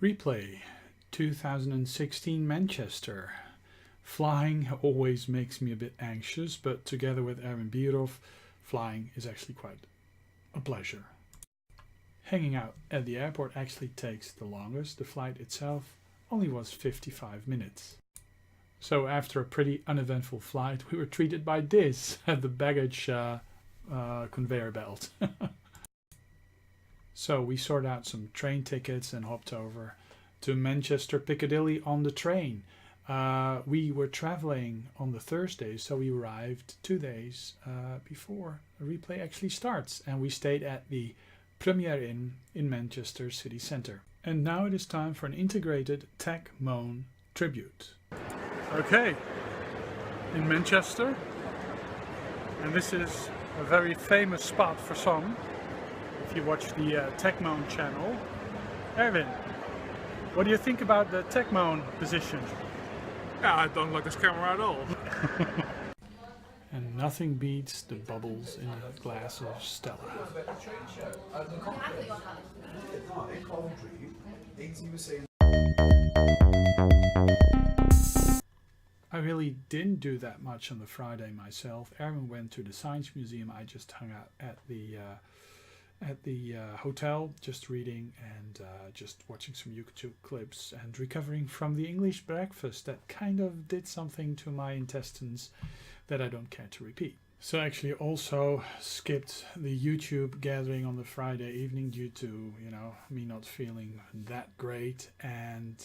Replay 2016 Manchester. Flying always makes me a bit anxious, but together with Erwin Bierhof, flying is actually quite a pleasure. Hanging out at the airport actually takes the longest. The flight itself only was 55 minutes. So after a pretty uneventful flight, we were treated by this at the baggage conveyor belt. So we sorted out some train tickets and hopped over to Manchester Piccadilly on the train. We were traveling on the Thursday, so we arrived 2 days before Replay actually starts, and we stayed at the Premier Inn in Manchester city centre. And now it is time for an integrated Tech Moan tribute. Okay, in Manchester, and this is a very famous spot for some. If you watch the Tech Moan channel. Erwin, what do you think about the Tech Moan position? Yeah, I don't like this camera at all. And nothing beats the bubbles in a glass of Stella. I really didn't do that much on the Friday myself. Erwin went to the Science Museum. I just hung out at the hotel, just reading and just watching some YouTube clips and recovering from the English breakfast that kind of did something to my intestines that I don't care to repeat. So actually also skipped the YouTube gathering on the Friday evening due to, you know, me not feeling that great and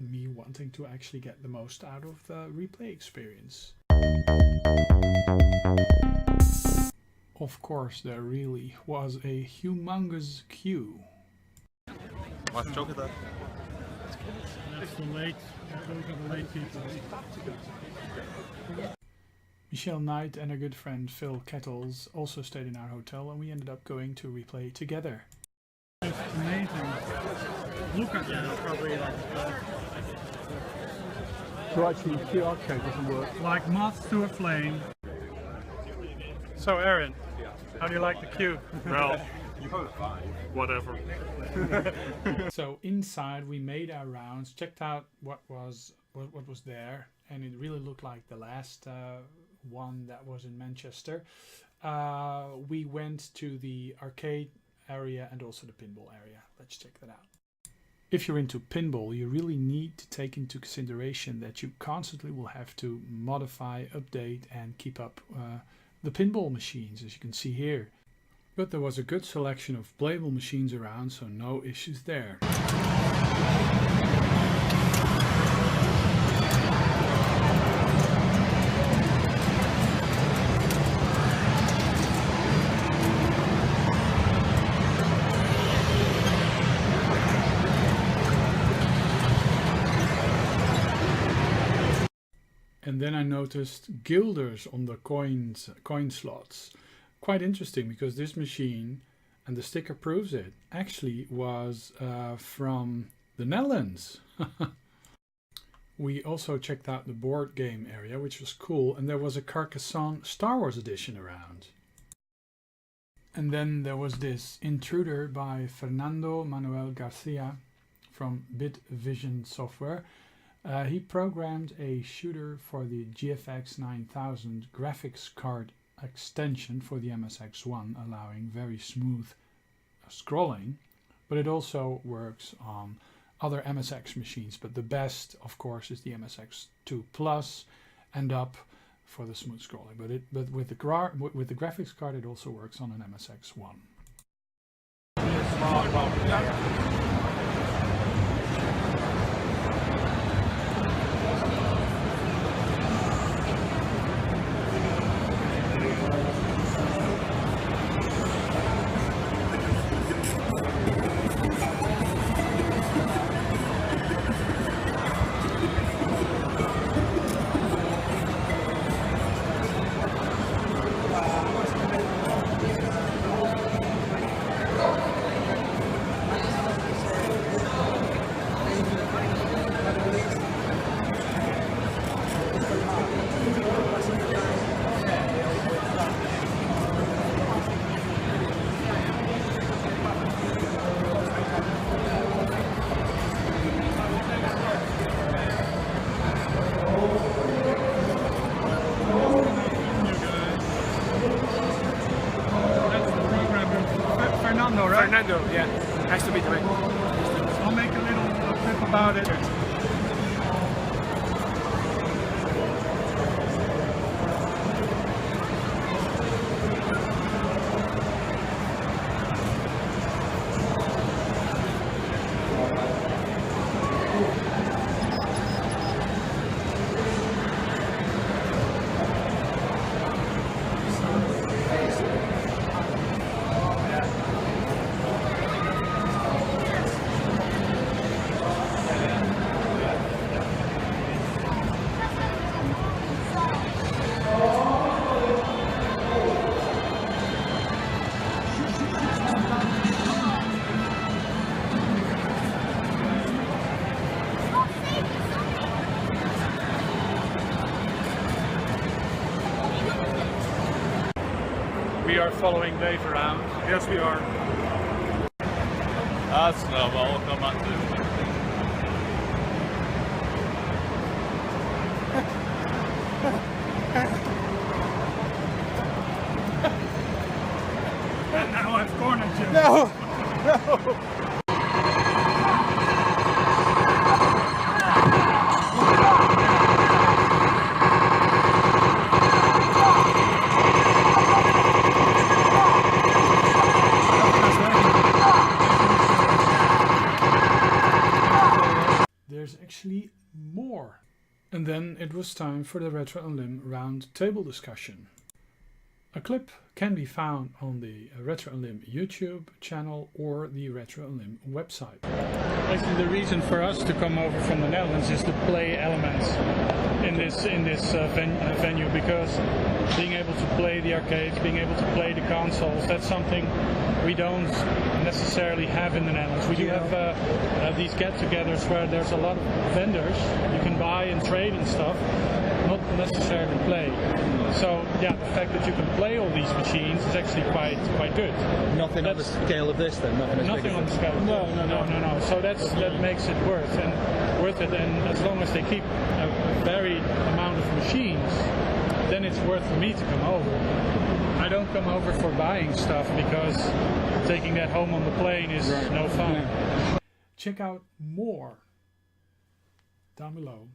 me wanting to actually get the most out of the Replay experience. Of course, there really was a humongous queue. What's the joke of that? That's the late people. Michelle Knight and her good friend Phil Kettles also stayed in our hotel, and we ended up going to Replay together. It's amazing. Look at that. Probably So actually the QR code doesn't work. like moths to a flame. So Erwin, how do you like the queue? Well, you voted 5. Whatever. So inside we made our rounds, checked out what was there, and it really looked like the last one that was in Manchester. We went to the arcade area and also the pinball area. Let's check that out. If you're into pinball, you really need to take into consideration that you constantly will have to modify, update and keep up the pinball machines, as you can see here. But there was a good selection of playable machines around, so no issues there. And then I noticed guilders on the coin slots. Quite interesting, because this machine, and the sticker proves it, actually was from the Netherlands. We also checked out the board game area, which was cool, and there was a Carcassonne Star Wars edition around. And then there was this Intruder by Fernando Manuel Garcia from BitVision Software. He programmed a shooter for the GFX 9000 graphics card extension for the MSX1, allowing very smooth scrolling, but it also works on other MSX machines. But the best, of course, is the MSX2 Plus and up for the smooth scrolling. But with the graphics card, it also works on an MSX1. are following Dave around. Yes, we are. That's no, well, we'll come back to it. And now I've cornered you. No! No! There's actually more. And then it was time for the RetroUnlim Round table discussion. A clip can be found on the RetroUnlim YouTube channel or the RetroUnlim website. Actually, the reason for us to come over from the Netherlands is to play elements in this venue, because being able to play the arcades, being able to play the consoles, that's something we don't necessarily have in the Netherlands. We do have these get-togethers where there's a lot of vendors you can buy and trade and stuff, not necessarily play. So yeah, the fact that you can play all these machines is actually quite good. Nothing on the scale of this then? Nothing on the scale. No. So that makes it worth it. And as long as they keep a varied amount of machines, then it's worth for me to come over. I don't come over for buying stuff, because taking that home on the plane is no fun. Yeah. Check out more down below,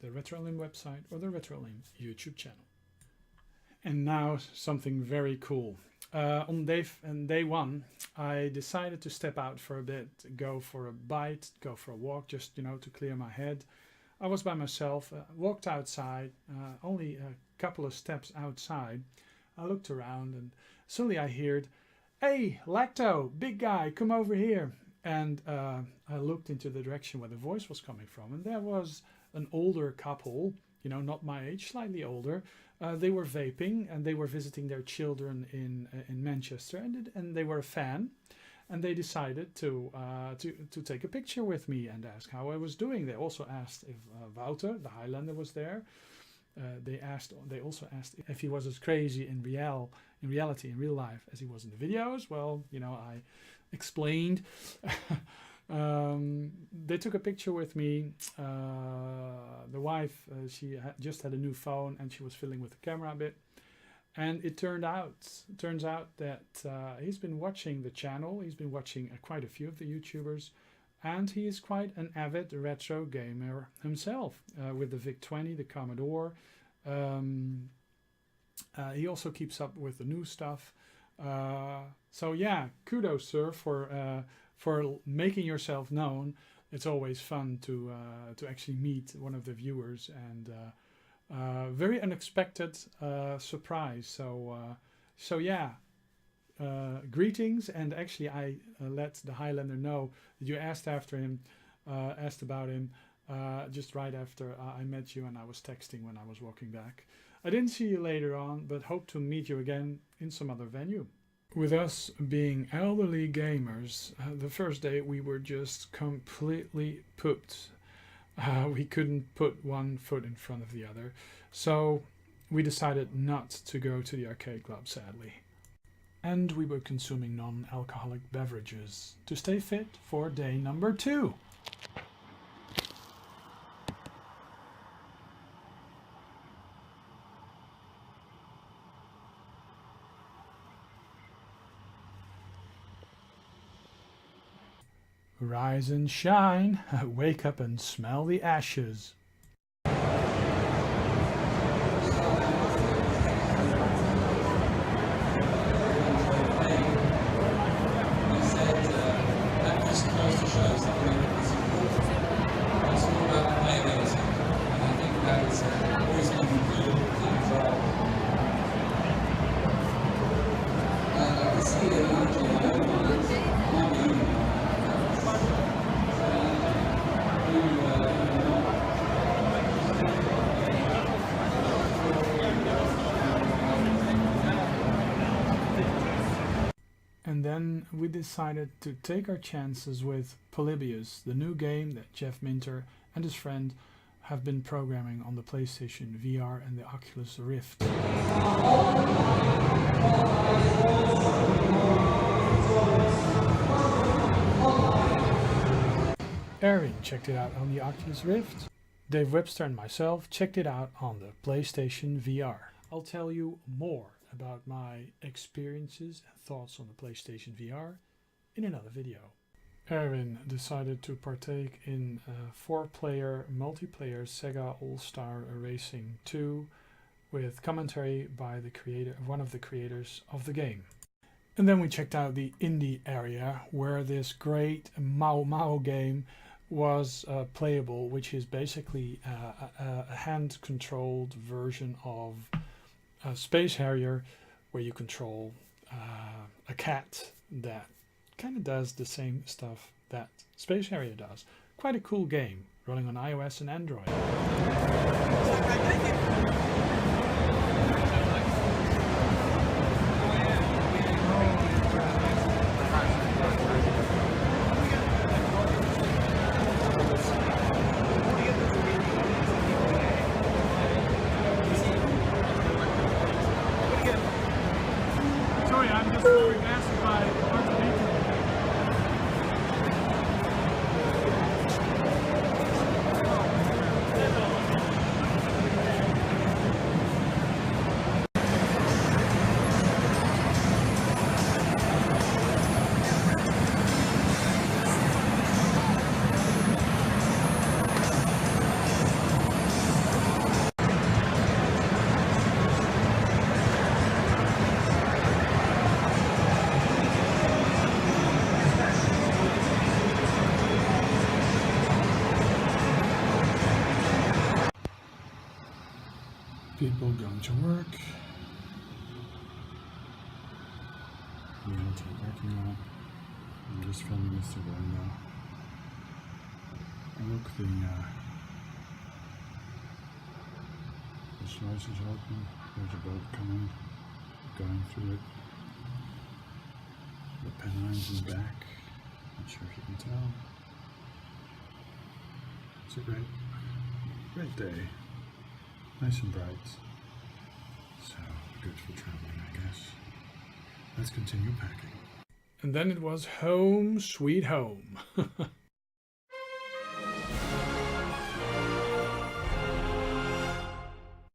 the RetroUnlim website or the RetroUnlim YouTube channel. And now something very cool. On day one, I decided to step out for a bit, go for a bite, go for a walk, just to clear my head. I was by myself, walked outside, only a couple of steps outside. I looked around and suddenly I heard, "Hey, Lacto, big guy, come over here." And I looked into the direction where the voice was coming from, and there was an older couple, not my age, slightly older. They were vaping and they were visiting their children in Manchester, and they were a fan, and they decided to take a picture with me and ask how I was doing. They also asked if Wouter, the Highlander, was there. They also asked if he was as crazy in reality, in real life, as he was in the videos. Well, I explained. They took a picture with me. The wife, she just had a new phone and she was fiddling with the camera a bit. And it turns out that he's been watching the channel. He's been watching quite a few of the YouTubers, and he is quite an avid retro gamer himself, with the VIC-20, the Commodore. He also keeps up with the new stuff. So yeah, kudos, sir, for making yourself known. It's always fun to actually meet one of the viewers, and very unexpected surprise. So yeah, greetings. And actually, I let the Highlander know that you asked after him, asked about him, just right after I met you, and I was texting when I was walking back. I didn't see you later on, but hope to meet you again in some other venue. With us being elderly gamers, the first day we were just completely pooped. We couldn't put one foot in front of the other, so we decided not to go to the arcade club, sadly. And we were consuming non-alcoholic beverages to stay fit for day number 2. Rise and shine, wake up and smell the ashes. And then we decided to take our chances with Polybius, the new game that Jeff Minter and his friend have been programming on the PlayStation VR and the Oculus Rift. Erwin checked it out on the Oculus Rift. Dave Webster and myself checked it out on the PlayStation VR. I'll tell you more about my experiences and thoughts on the PlayStation VR in another video. Erwin decided to partake in a 4-player multiplayer Sega All-Star Racing 2 with commentary by one of the creators of the game. And then we checked out the indie area where this great Mao Mao game was playable, which is basically a hand-controlled version of Space Harrier, where you control a cat that kind of does the same stuff that Space Harrier does. Quite a cool game, running on iOS and Android. Sorry, I'm just flabbergasted by R2D2. People going to work. We enter the parking lot. I'm just filming this through the window. And look, the sluice is open. There's a boat coming, going through it. The Pennines is back. Not sure if you can tell. It's a great day. Nice and bright, so good for traveling, I guess. Let's continue packing. And then it was home sweet home.